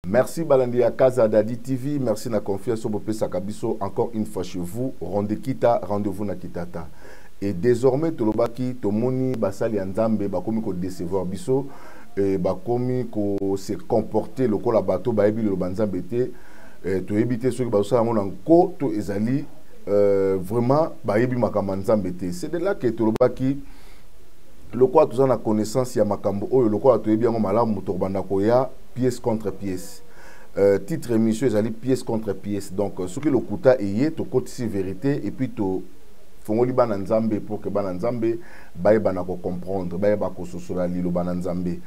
Merci Balandi à Casa Dadi TV, merci na confiance au Bopé Sakabiso, encore une fois chez vous, rendez-vous na Kitata. Et désormais, Tolobaki, Tomoni, Basali Nzambe, Bakomi ko décevoir biso, Bakomi ko se comporter le kola bateau, Baebi le Banzambe te, to éviter ceux qui basala mon anko, to ezali, vraiment, Baebi Makamanzambe te. C'est de là que Tolobaki, le quoi tout ça na connaissance ya makambo oyo le quoi to bien malamu mutorbanda koya pièce contre pièce titre émission ezali pièce contre pièce donc ce que le kuta eye to côté vérité et puis to fongoli bana nzambe pour que bana nzambe baye bana ko comprendre baye ba ko sosola lilo bana nzambe.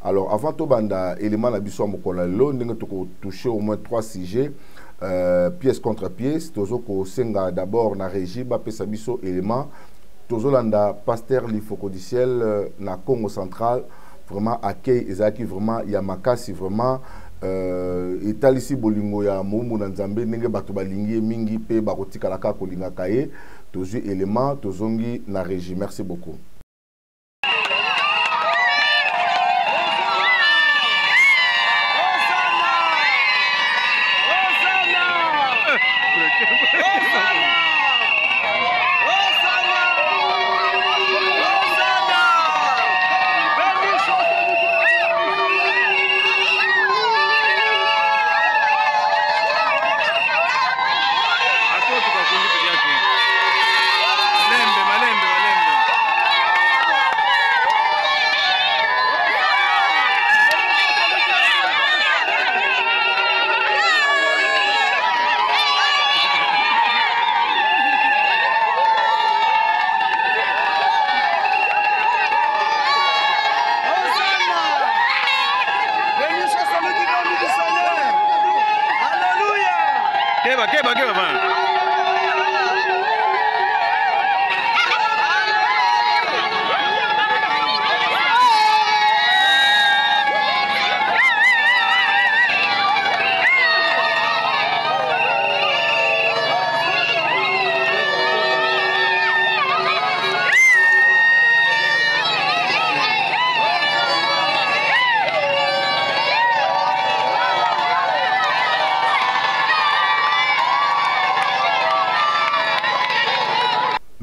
Alors avant to banda élément na biso mokola lo ndenge to ko toucher au moins 3 sujets pièce contre pièce tozo ko senga d'abord na régie ba pesa biso élément Tozolanda, pasteur Lifocodiciel na Congo central, vraiment accueil ezaki vraiment Yamakasi vraiment etalisi bolingo ya Moumou Nzambe nenge bato balingi mingi pe bakotika laka kolinga kaye tozu élément tozongi na régie. Merci beaucoup.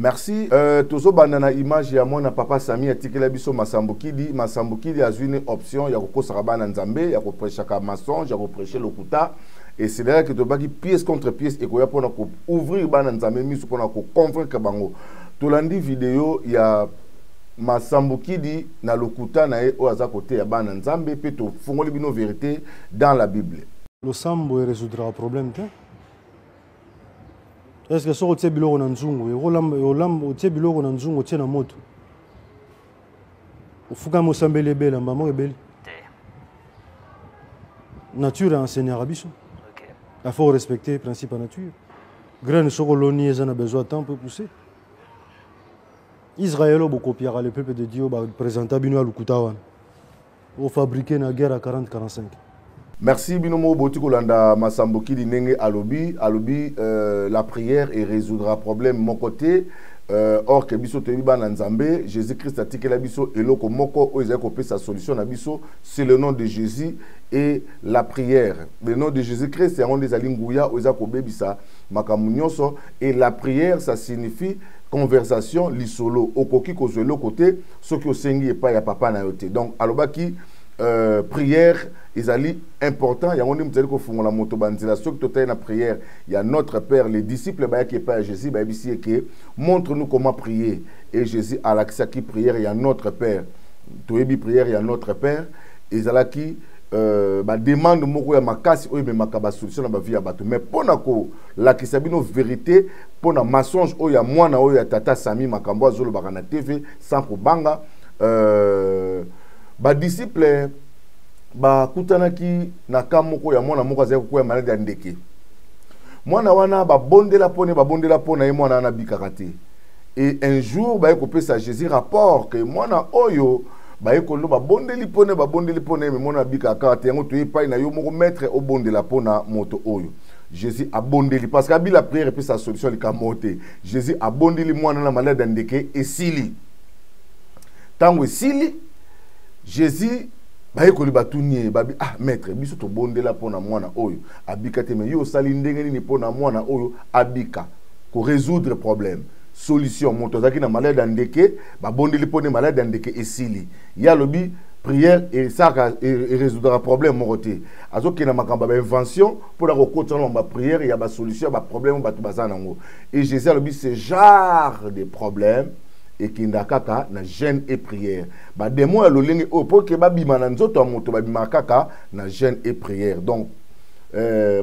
Merci. Tozo banana image ya mona papa Sami atikela biso Masambukidi. Masambukidi a une option ya koko sarabana nzambe ya ko prêcher ka mensonge ya ko prêcher lokuta et c'est là que to baki pièce contre pièce et ko ya pona ko ouvrir bana nzambe misu pona ko convaincre bango. Tolandi vidéo ya Masambukidi na lokuta na e o aza côté ya bana nzambe pe to fongoli bino vérité dans la Bible. Le sambo résoudra le problème te. Est-ce que so tse biloko na nzungu yolam tse biloko na nzungu tse na moto ufuka mosambele bela mbamo ebeli nature enseignera biso il faut respecter le principe de nature graine sokoloni ezana besoin de temps pour pousser Israël au copiera le peuple de Dieu ba présenter bino lukuta wana au fabriquer na guerre à 40-45. Merci Binomo Botikolanda Masambokidi Nenge Alobi. La prière et résoudra problème mon côté. Or que biso tebiba nanzambe, Jésus-Christ a tiké la biso et loko moko o ezako pe sa solution na biso, c'est le nom de Jésus et la prière. Le nom de Jésus-Christ c'est un des alingouya o ezako bebisa makamunyoso et la prière ça signifie conversation lisolo okoki kozwelo côté ce qui osengi et pas ya papa na yote. Donc alobaki prière ezali important ya ngoni mzali ko fungola moto banzela so que totaye na prière il y a notre père les disciples ba qui pas Jésus ba bisi que montre-nous comment prier et Jésus a l'accès qui prière il y a notre père toyebi prière il y a notre père ezalaki ba demande moko ya makasi oyo me makaba solution na ba vie ya bato mais pona ko la kisabino vérité pona mensonge oyo ya mwana oyo ya tata Sami makambo azolo bakana TV sans kobanga ba disciple ba kutanaki na kamoko ya mwana moko azali koya malade ya ndeke mwana wana ba bondela pona ye mwana na bikaka te et un jour ba ekopesa Jésus rapport que mwana oyo ba ekolo ba bondeli pone me mwana bikaka te yango to epai na yo moko maître o bondela pona moto oyo Jésus a bondeli parce que abi la prière et puis sa solution likamote Jésus a bondeli mwana na malade ya ndeke esili tango esili Jésus baye ko libatunie babi ah maître biso to bondela pona mwana oyo abika te mais yo sali ndenge nini pona mwana oyo abika ko résoudre problème solution moto zaki na malade ndeke ba bondeli pona malade ndeke esili ya lobi prière et ça et résoudra problème moroté azoki na makamba ba invention pour la recourir ma prière il y a ba solution ba problème ba tubazana ngo et Jésus lobi ce genre de problème et qui ndakaka na jeûne et prière ba démon ya lolenge o pour que ba bima na nzoto moto ba bima kaka na jeûne et prière donc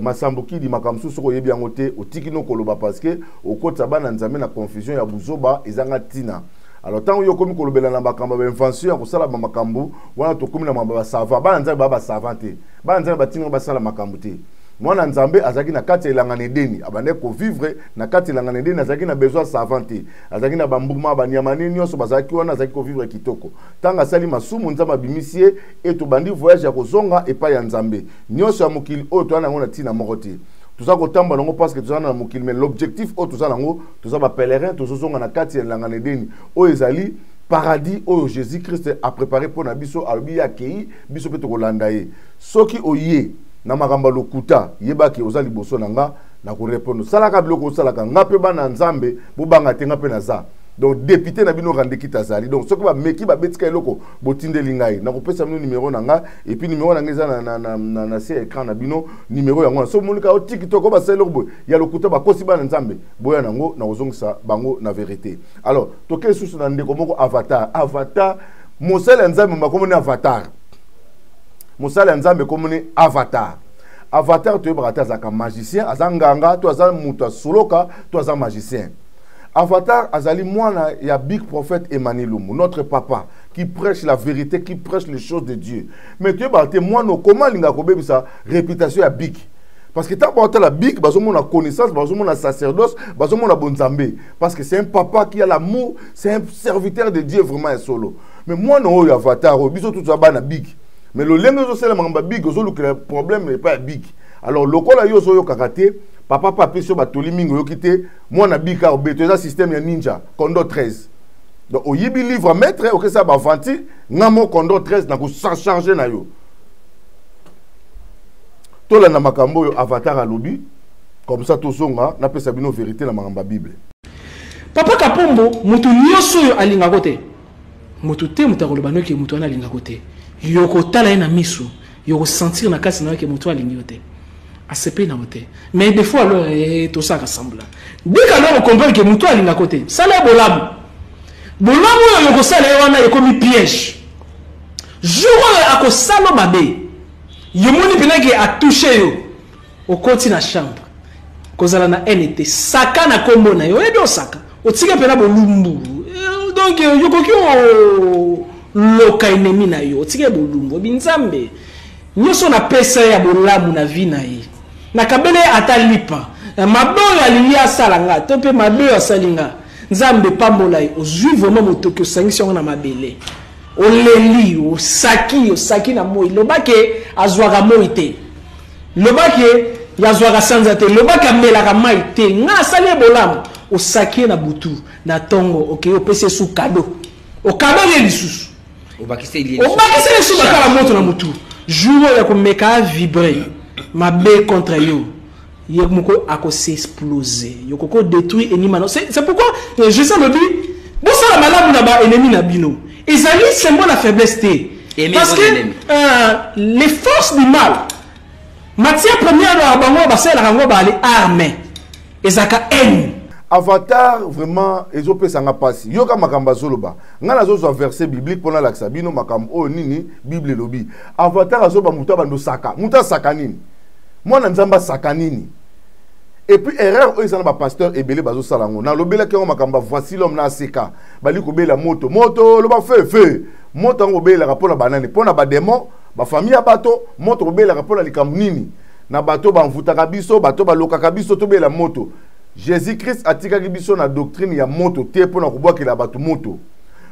masamboki di makamsu soko yebi yangote otiki no koloba parce que okota bana nzambe na confusion ya buzoba ezanga tina alors tant yo komi kolobela na makamba ba invention ya kosala ba makambu wana to komi na mamba sava bana nzambe ba savante bana nzambe batinga ba sala makambu te mwana nzambe azaki na kati elanga nedeni abande ko vivre na kati elanga nedeni azaki na besoin savante azaki na bambuma banyama nini nyonso bazaki wana azaki ko vivre kitoko tanga sali masumu nzamba bimisie et to bandi voyage ya kozonga epa ya nzambe nyonso ya mokili oyo to ana ngona tina mokoti tout ça kotamba nango parce que tout ça na mokili mais l'objectif o tout ça nango tout ça ba pèlerin tout zonga na kati elanga nedeni o ezali paradis oyo Jésus Christ a préparé pour na biso alobi ya kei biso pe to kolanda ye soki oye na makamba lokuta yebaki ozali boso nanga na ko répondre salaka biloko salaka ngape bana nzambe bobanga te ngape na za donc député na bino rande kitazali donc soki ba meki ba betika eloko botindeli ngai na ko pesa bino numéro nanga et puis numéro nanga eza na se écran na bino numéro yango so monika o TikTok ba selo bo ya lokuta ba kosi bana nzambe boya nango na ozongisa bango na vérité alors to ke susu na ndeko moko avatar mosala nzambe makomoni avatar mosala nzambe komoni avatar to yebaka azaka magicien azanganga to aza muta soloka to aza magicien avatar azali mwana ya big prophète Emmanuel Lumbu notre papa qui prêche la vérité qui prêche les choses de Dieu mais tu yebaka mwana comment linga kobebisa réputation ya big parce que tant que la big bazomona connaissance bazomona sacerdoce bazomona bonzambe parce que c'est un papa qui a l'amour c'est un serviteur de Dieu vraiment un solo mais mwana oyo avatar o biso tout ça bana big mais le lengo c'est le big le problème n'est pas big alors le kola yo zo kakate papa papi so batoli mingo yo kité moi na big car beto ça système ya ninja kondo 13 donc oyibi livre maître OK ça ba vanti ngamo kondo 13 na ko charger na yo tola na makambo yo avatar alobi comme ça tozonga na pesa bino vérité na makamba bible papa kapombo mutu nyoso yo alinga kote mutu te mutakoloba noki mutu ana alinga kote yoko tala na miso yoko sentir na kasi na ke mutu alingi yote asepe na wote mais des fois alors tout ça rassemble dès que on comprend que mutu alinga kote sala bolamu yoko sala wana yoko mi piège jour ako sala mabe yomoni penaki a touché yo au côté na chambre kozala na NT saka na kombo na yo ebi osaka otika pena bolumbu donc yoko kyo loka ennemi na yo otika bolumbu binzambe nyoso na pesa ya bolamu na vie na ye na kabele atalipa maboyo alilia salanga to pe maboyo asalinga nzambe pambola ye ozwi vraiment motoki osangisi yango na mabele oleli osaki na moi lobake azwaka moi te lobake yazwaka sanza te lobake amelaka mai te nga asali bolamu osaki na butu na tongo okay opese su kado okado ye lisusu obakise lisusu bakala moto na mutu jour ya komeka vibrer mabe contre yo yemoko akose exploser yokoko détruire ennemi na c'est pourquoi Jésus le dit bon ça la malade na ba ennemi na bino ezali symbole la faiblesse té parce que les forces du mal matière première na bango ba sala rango ba ali armée ezaka haine avatar vraiment ezopesanga pasi yoka makamba zoloba ngana zozo verset biblique pona la sabino makam o nini bible lobi avatar azoba muta bando saka muta saka nini mwana nzamba saka nini et puis erreur o ezana ba pasteur ebele bazo salango na lobela ke makamba voici l'homme na seka bali ko bela moto loba feu moto ngo bela rapona banane pona ba démon ba famille ya bato moto ko bela rapona likambu nini na bato ba mvutaka biso bato ba lokaka biso to bela moto Jésus-Christ a tiré biso na doctrine ya moto te pour na ko boakela bato moto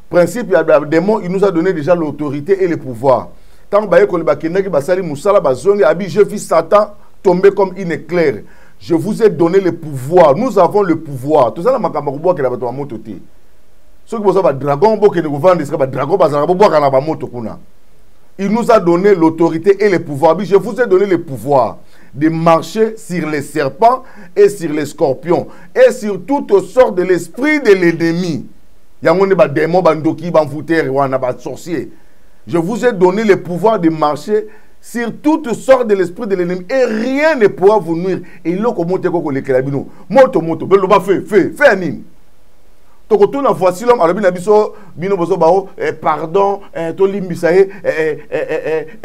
principe ya démon il nous a donné déjà l'autorité et le pouvoir tant ba ko le bakendaki basali musala bazongi abi je vis Satan tomber comme une éclair je vous ai donné le pouvoir nous avons le pouvoir tout ça la makamba ko boakela bato moto te ceux qui bosa ba dragon bokene ko vendre ska ba dragon bazala ko boakela ba moto kuna Il nous a donné l'autorité et le pouvoir. Je vous ai donné le pouvoir de marcher sur les serpents et sur les scorpions et sur toutes sortes de l'esprit de l'ennemi. Il y a des démons, des sorciers. Je vous ai donné le pouvoir de marcher sur toutes sortes de l'esprit de l'ennemi et rien ne pourra vous nuire. Et il y a moto, fais un tokotuna voici l'homme alors bino bozo bao pardon to limbisa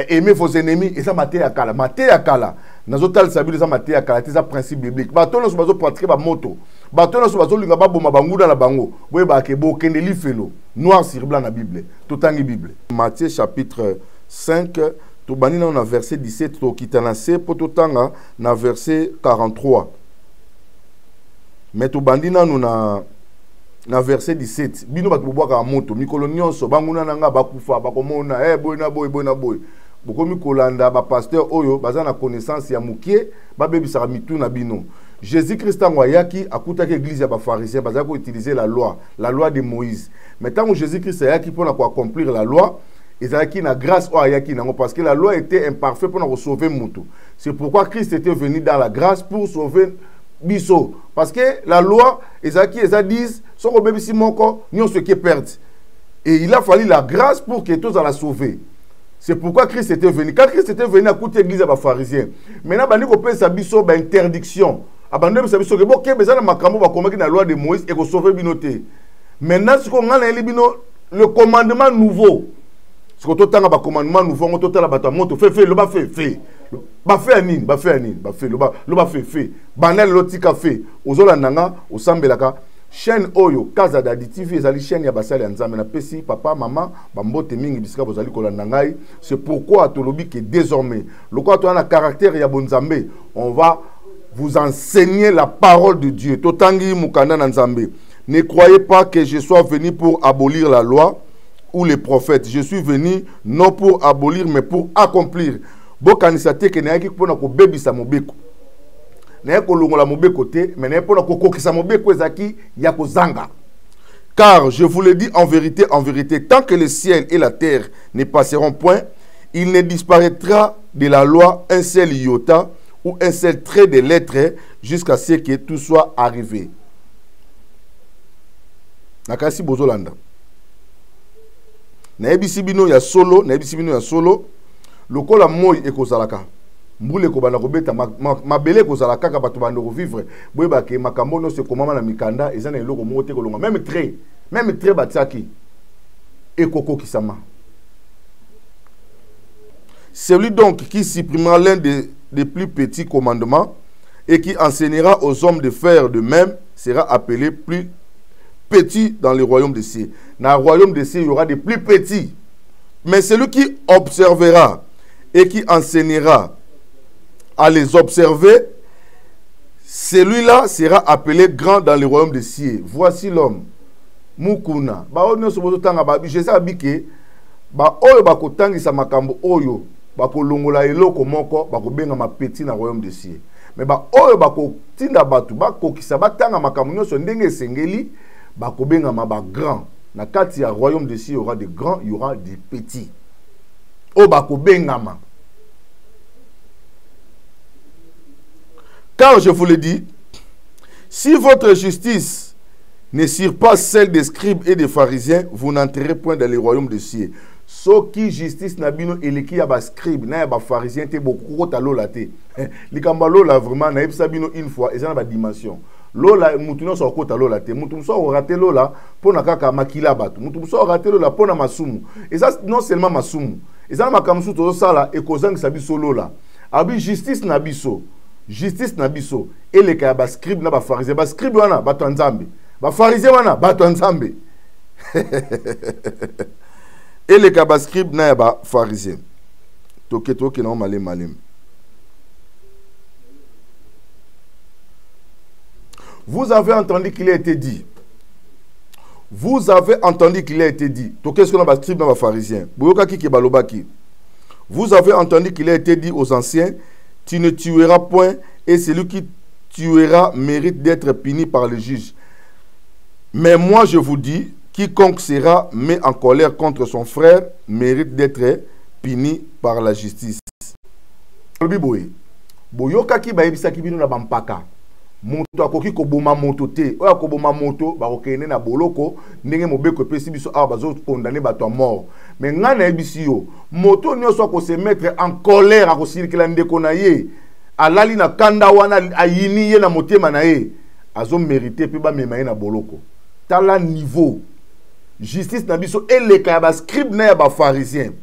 aimer vos ennemis et ça maté ya kala nazotal sabili ça maté ya kala ça principe biblique bato no bazo pratiquer ba moto bato no bazo linga ba boma banguda na bango boye ba ke bo kende li felo noir sur blanc na Bible totangi Bible Matthieu chapitre 5 to banina na verset 17 to kitana se pototanga na verset 43 mais to bandina nous na verset 17 bino bato bobwaka moto mikolo nyonso banguna nanga bakufa bakomona boy bokomi kolanda ba pasteur oyo baza na connaissance ya mukie babebisaka mitu na bino. Jésus Christ ngo ayaki akutaki église ya ba pharisiens baza ko utiliser la loi de Moïse. Mais tant que Jésus Christ ayaki pour accomplir la loi, ezalaki na grâce o ayaki nango parce que la loi était imparfaite pour sauver mutu. C'est pourquoi Christ était venu dans la grâce pour sauver biso parce que la loi ezaki disent son obébisi moko ni ce qui perd et il a fallu la grâce pour que tous la sauver. C'est pourquoi Christ était venu. Quand Christ était venu à côté l'église des pharisiens, maintenant bandi ko pesa biso ba interdiction abandonner biso que bon ke bezana makambo ba komaki na loi de Moïse et ko sauver binoté. Maintenant ce qu'on a bino le commandement nouveau. Ce qu'on totanga ba commandement nouveau on totala ba moto fait le ba fait Bafé banel lotika fait ozola nanga osambelaka chaîne oyo Casa Dadi TV ezali chaîne ya basali ya nzambe na pesi papa maman bambote mingi bisika bozali kolanda ngai. C'est pourquoi tolobi que désormais le quoi toi na caractère ya bonzambe on va vous enseigner la parole de Dieu totangi mukanda na nzambe. Ne croyez pas que je sois venu pour abolir la loi ou les prophètes. Je suis venu non pour abolir mais pour accomplir. Bokanisa te ke nayaki pona ko bebisa mobeko na ko longola mobeko te mais na pona ko kokisa mobeko ezaki ya ko zanga. Car je vous le dis en vérité tant que le ciel et la terre ne passeront point, il ne disparaîtra de la loi un seul iota ou un seul trait de lettre jusqu'à ce que tout soit arrivé. Nakasi bozolanda na ebisi bino ya solo lokola moi ekozalaka mbule ko bana ko beta mabele kozalaka ka bato bando ko vivre boyeba ke makambo no se komama na mikanda ezana eloko mote ko longa même très batiaki ekoko kisama. Celui donc qui supprimera l'un des plus petits commandements et qui enseignera aux hommes de faire de même sera appelé plus petit dans le royaume des cieux. Dans le royaume des cieux il y aura des plus petits. Mais celui qui observera et qui enseignera à les observer, celui-là sera appelé grand dans le royaume des cieux. Voici l'homme. Mukuna. Ba ono so botanga ba je sais abike ba oyo ba kotangisa makambo oyo ba kolongola eloko moko ba ko benga ma petit na royaume des cieux. Mais ba oyo ba ko tinda batu ba kokisa batanga makambo nyonso ndenge esengeli ba ko benga ma ba grand. Na kati ya royaume des cieux, il y aura des grands, il y aura des petits. Obako bengama. Car je vous le dis, si votre justice ne surpasse celle des scribes et des pharisiens, vous n'entrerez point dans le royaume des cieux. Ce qui justice nabino eleki ya ba scribe na ya ba pharisien te beaucoup ta lola te. Likamba lola vraiment na ebisa bino une fois et ça na ba dimension. Lola mutuno so kota lola te mutuno so raté lola pona kaka makila batu mutuno so raté lola pona masumu et ça non seulement masumu et ça makamsu to sala e kozangisa biso lola abi justice na biso et les ka ba scribe na ba pharisien ba scribe wana ba nzambe ba pharisien wana ba nzambe et les ka ba scribe na ba pharisien toke na malem. Vous avez entendu qu'il a été dit. Vous avez entendu qu'il a été dit. Donc, qu'est-ce qu'on a écrit dans les pharisiens? Vous avez entendu qu'il a été dit aux anciens, tu ne tueras point, et celui qui tuera mérite d'être puni par le juge. Mais moi, je vous dis, quiconque sera mis en colère contre son frère mérite d'être puni par la justice. Boyokaki bayebisaki bino na bampaka. Moto akoki koboma moto te. Oya koboma moto bakokene na boloko ndenge mobeko pesi biso awa bazo condamner bato à mort. Mais ngana yebisi yo, moto nyonso ko se mettre en colère akosilikela ndeko na ye. Alali na kanda wana ayini ye na motema na ye. Azo mérité pe ba mema ye na boloko. Tala niveau justice na biso eleka ya ba scribe na ya ba pharisien.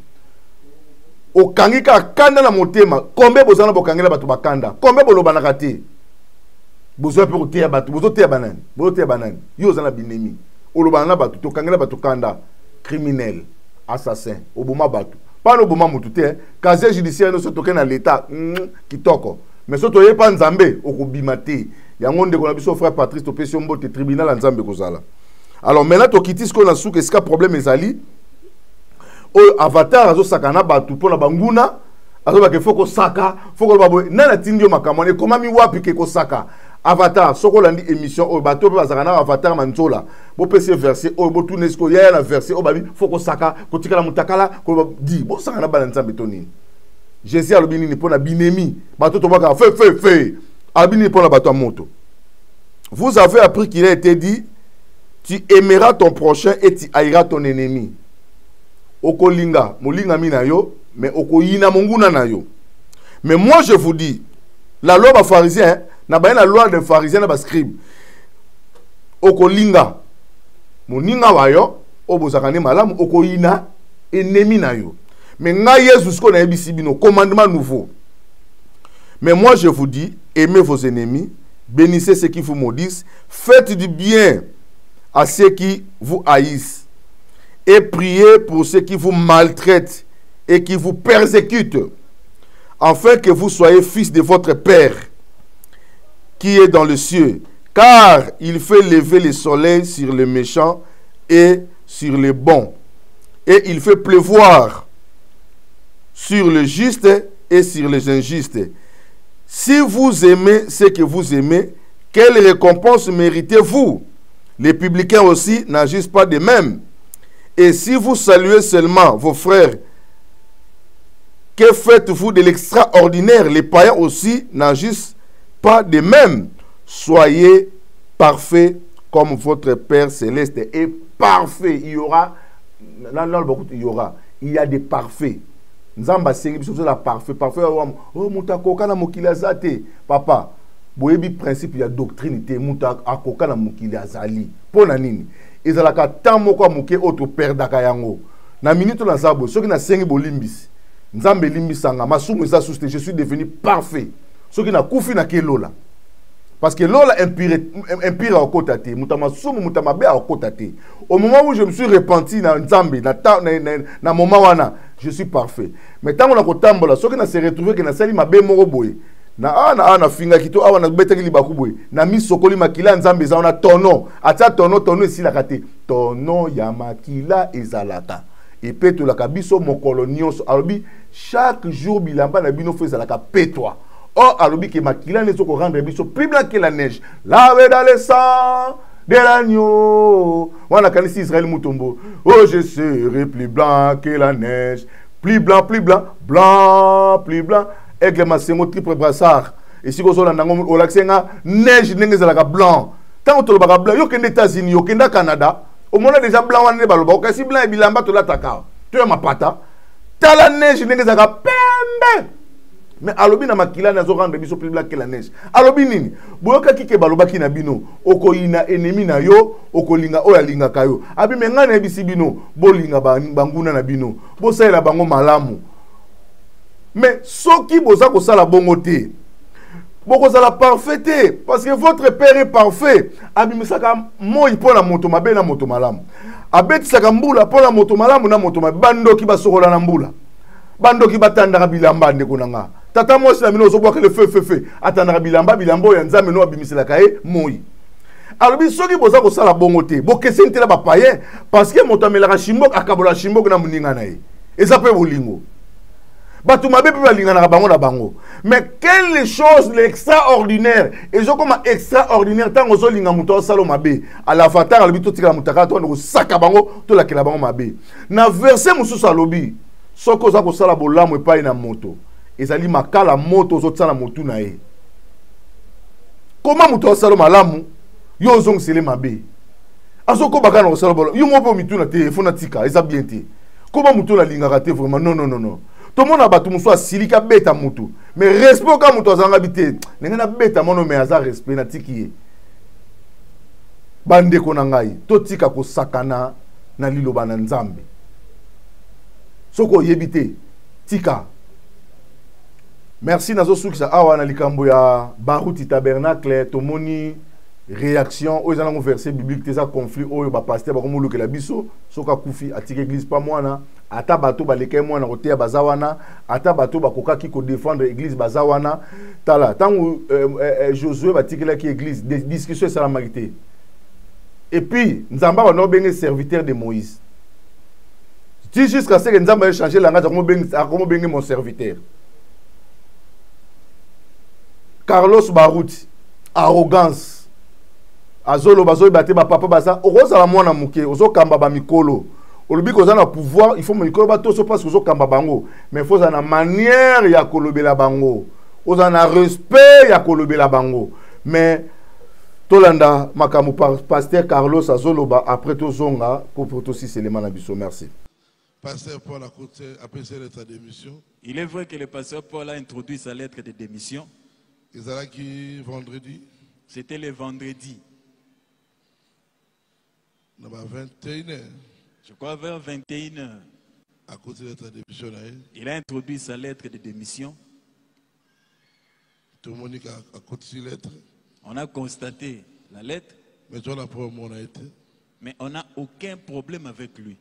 Okangika kanda na motema, kombe bozana bokangela bato bakanda, kombe bolobana kate. Bozo pe koteya bato, bozo teya banani, bozo teya banani. Yo zana binemi. Olobana bato to kangela bato kanda, criminel, assassin, oboma bato. Pas no boma mutu te, casier judiciaire no so toke na l'état, kitoko. Mais so toye pa nzambe okobima te. Yango ndeko na biso frère Patrice to pesi mbote tribunal nzambe kozala. Alors maintenant to kitis ko na souke eska problème ezali. Avatar azo sakana batu pona banguna azo ba ke foko saka foko babo nana tindio makamone komami wapi ke ko saka Avatar soko landi émission o bato pe bazakana Avatar manzola bo pese verset o bo tunesko ya na verset o babi foko saka ko tikala mutakala ko di bo sakana bana nzambe tonini Jésus alobini ni pona binemi bato to baka fe albini pona bato moto. Vous avez appris qu'il a été dit tu aimeras ton prochain et tu haïras ton ennemi. Okolinga, molinga mina yo, mais okoyina monguna na yo. Mais moi je vous dis, la loi des pharisiens, na ba la loi des pharisiens na ba scribe. Okolinga, moninga wa yo, obozakane malamu okoyina ennemi na yo. Mais nga Yesus ko na ebisi bino commandement nouveau. Mais moi je vous dis, aimez vos ennemis, bénissez ceux qui vous maudissent, faites du bien à ceux qui vous haïssent. Et priez pour ceux qui vous maltraitent et qui vous persécutent, afin que vous soyez fils de votre Père qui est dans le ciel, car il fait lever le soleil sur les méchants et sur les bons, et il fait pleuvoir sur les justes et sur les injustes. Si vous aimez ce que vous aimez, quelle récompense méritez-vous? Les publicains aussi n'agissent pas de même. Et si vous saluez seulement vos frères, que faites-vous de l'extraordinaire? Les païens aussi n'agissent pas de même. Soyez parfaits comme votre Père céleste est parfait. Il y aura, il y a des parfaits. Nzamba sengi biso la parfait, parfait. Oh mutako na mokili azate. Papa, boyebi principe ya doctrine te muta akoka na mokili azali. Pona nini? Ezalaka tamo kwa muke oto perdaka yango. Na minute na zabo, soki na sengi bolimbisi. Nzambe limbisanga, masumu eza suste, je suis devenu parfait. Soki na kufi na ke lola. Parce que lola empire au kotate, mutama sumu mutama be au kotate. Au moment où je me suis repenti na Nzambe, na moment wana, je suis parfait. Mais tant on a kotambola, soki na se retrouver que na sali mabe moko boye. Na finga kito awa na betaki libaku boye. Na mi sokoli makila Nzambe za ona tono. Atia tono esi la kate. Tono ya makila ezalaka. Et peto la kabiso mokolo nyonso. Alobi chaque jour bilamba na bino fo ezalaka petwa. Oh, alobi que makila ne soko rendre biso plus blanc que la neige. Lavé dans le sang de l'agneau. Wana kanisi Israël mutombo. Oh, je serai plus blanc que la neige. Plus blanc, blanc, plus blanc. Aigle masengo triple brassard. Et si vous avez un laxenga, neige n'est pas blanc. Tant que vous avez blanc, vous êtes aux États-Unis, vous êtes au Canada. Au moment déjà blanc, vous êtes blanc. Si blanc et bilamba, tu l'as tu as ma pata. T'as la neige n'est pas pembe. Mais alobi na makila na zo rendre biso plus blanc que la neige. Alobi nini? Boyoka kike balobaki na bino, okoyina ennemi na yo, okolinga oya linga kayo. Abi menga na bisi bino, bolinga banguna na bino. Bo saela bango malamu. Mais ce qui boza ko sala bongo te. Boko sala parfait parce que votre père est parfait. Abi misaka moi pona moto mabe na moto malamu. Abeti saka mbula pona moto malamu na moto mabe bando ki basokola na mbula. Bando ki batandaka bilamba ndeko nanga. Tata moi na mino zo boka le feu. Atandaka bilamba ya nzambe no abimiselaka e moi. Alors bi soki boza ko sala bongo te. Bo kesente la ba paye parce que moto amelaka shimbok akabola shimbok na muninga na ye. Eza pe bolingo. Batu mabe pe balingana na bango na bango. Mais quelle chose l'extraordinaire. Et je comme extraordinaire tant ozo linga muto salo mabe. À la fatara lobi to tika mutaka to no saka bango to la kela bango mabe. Na verset mususu alobi soko za ko sala bolamu epai na moto ezali makala moto ozotala motu na ye. Comment muto asala malamu yo ozongisele mabe azoko bakana ko sala bolamu yo mopo mituna te fona tika eza bien te. Comment muto la lingaka te vraiment non. Tout le monde a battu muso asilika beta mutu mais respect ka muto azanga bité nenge na beta mono mais aza respect na tiki bande ko na ngai to tika ko sakana na liloba na nzambe soko yebite tika. Merci nazo sukisa awa na likambo ya Baruti Tabernacle tomoni réaction aux gens verset biblique teza conflit oyo ba pasteur ba komo lokela biso soka kufi atike église pas mwana ata bato baleke mwana koteya bazawana ata bato bakokaki ko défendre église bazawana tala tangu Josué batikela ki église des discussions sur la marité et puis nzamba ba no benga serviteur de Moïse dit jusqu'à ce que nzamba ait changé langage comme benga mon serviteur. Carlos Baruti arrogance azolo bazo bate ba papa baza oza la mwana muke ozo kamba ba mikolo olobi ko za na pouvoir il faut mikolo ba toso parce que ozo kamba bango mais faut za na manière ya kolobela bango oza na respect ya kolobela bango mais tolanda makamu pasteur Carlos azoloba après tozonga pour aussi élément na biso. Merci. Pasteur Paul a appelé sa lettre de démission. Il est vrai que le pasteur Paul a introduit sa lettre de démission. Vendredi. C'était le vendredi. 21h. Je crois vers 21h. À cause de la démission, il a introduit sa lettre de démission. Tout le monde a continué lettre. On a constaté la lettre. Mais on n'a aucun problème avec lui.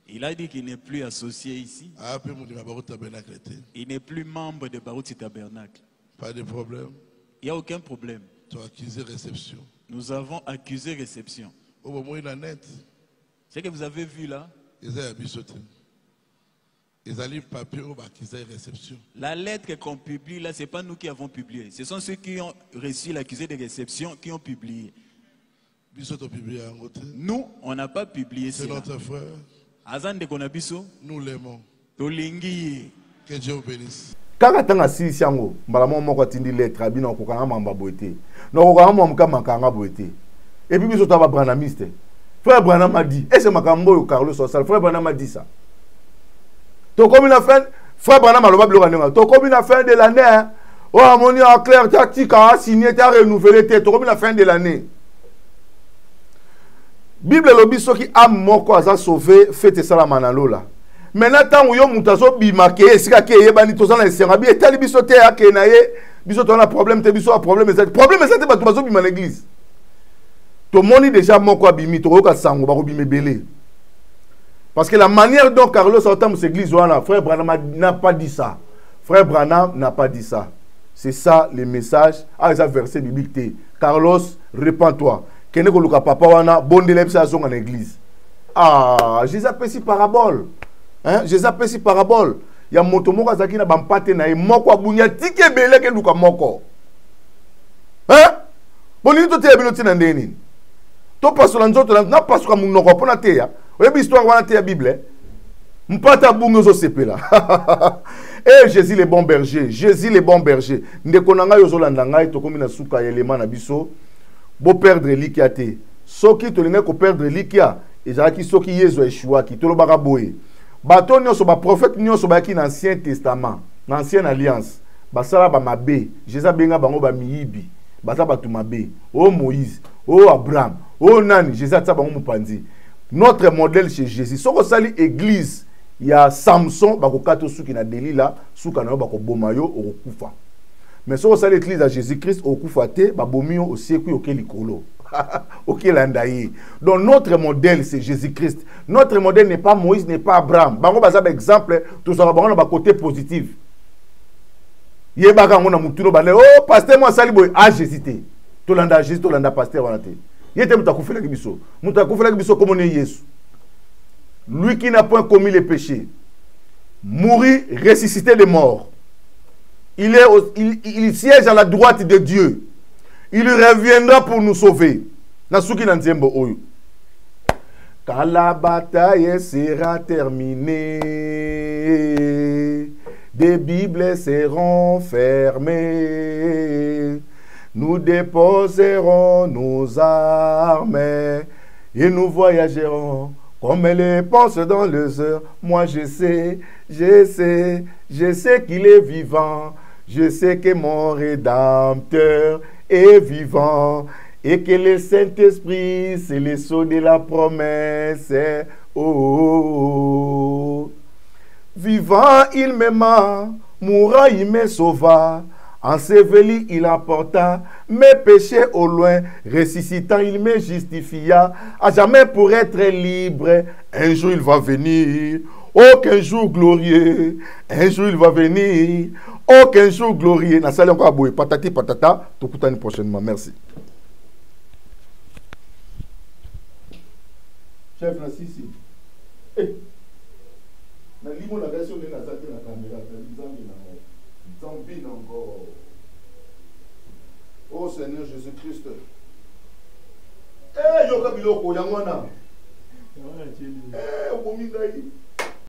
Il a dit qu'il n'est plus associé ici. Il n'est plus membre de Baruti Tabernacle. Pas de problème. Il n'y a aucun problème. Tu as accusé réception. Nous avons accusé réception. Ce que vous avez vu là, la lettre qu'on publie là, ce n'est pas nous qui avons publié. Ce sont ceux qui ont reçu l'accusé de réception qui ont publié. Nous, on n'a pas publié ça. C'est notre frère. Nous l'aimons. Que Dieu vous bénisse. Kaka tanga si siango mbala moko tindi lettre abina ko kanga mamba boete. No ko kanga mamba makanga boete. Et puis biso taba branamiste. Frère Branham m'a dit, et c'est makambo yo Carlos Osal, frère Branham m'a dit ça. To comme la fin, frère Branham a loba blonga. To comme la fin de l'année. Oh amoni en clair tactique a signé ta renouvelé to comme la fin de l'année. Bible lobi soki am moko aza sauvé fete sala manalola. Maintenant tant yo mutazo bimake esika ke yebani tozana esenga bi etali biso te ake na ye biso tona problème te biso a problème ezate bato bazo bima l'église. To moni déjà moko abimi to ko sango ba ko bime belé. Parce que la manière dont Carlos a entamé cette église frère Branham n'a pas dit ça. Frère Branham n'a pas dit ça. C'est ça le message à les versets bibliques. Carlos, répands-toi. Kene ko luka papa wana bondele psa zonga na église. Ah, Jésus appelle si parabole. Hein, Jésus appelle si parabole. Ya moto moko azaki na bampate na ye moko abunya tike bele ke luka moko. Hein? Boni to te biloti na ndeni. To pasola nzoto na pasoka munoko pona te ya. Oyebi histoire wana te ya Bible. Mpata bungo zo sepela. Eh Jésus le bon berger, Jésus le bon berger. Ndeko nanga yo zolanda ngai to komi na suka élément na biso. Bo perdre likia te soki tolinga ko perdre likia ezalaki soki yezo eshua ki tolobaka boye bato nyonso ba prophète nyonso ba ki na ancien testament na ancienne alliance basala ba mabe Jésus benga bango ba miyibi baza batu mabe o Moïse o Abraham o nani Jésus atsa bango mupanzi. Notre modèle chez Jésus soko sali église ya Samson bakokato suki na Delila suka na yo bakoboma yo okufa. Mais si on sait l'église à Jésus-Christ, au Koufate, babomio au siècle au Kelikolo. Au Kelandaï. Donc notre modèle, c'est Jésus-Christ. Notre modèle n'est pas Moïse, n'est pas Abraham. Bango bazab exemple, tout ça va avoir côté positif. Yebaka ngona mutuno bale, oh pasteur moi sali boy, ah j'hésité. Tolanda Jésus, tolanda pasteur wanate. Yete mutakufela kibiso. Mutakufela kibiso comme on est Jésus. Lui qui n'a point commis les péchés, mourir, ressuscité des morts. Il siège à la droite de Dieu. Il reviendra pour nous sauver. Nasuki Nanzembo Oyo. quand la bataille sera terminée, des Bibles seront fermées. Nous déposerons nos armes et nous voyagerons comme les pensent dans les heures. Moi je sais qu'il est vivant. Je sais que mon Rédempteur est vivant et que le Saint-Esprit, c'est le sceau de la promesse. Oh. Vivant, il m'aima, mourant, il me sauva. Enseveli, il emporta mes péchés au loin. Ressuscitant, il me justifia. À jamais pour être libre. Un jour, il va venir. Aucun jour glorieux. Un jour, il va venir. Aucun jour glorieux. Na salle encore aboué. Patati patata. Tout coutane prochainement. Merci. Chef Nassisi. Eh. Na limo na version de na zaki na caméra. Encore. Oh Seigneur Jésus-Christ. Eh, yoka biloko yangwana. Eh, okomingai.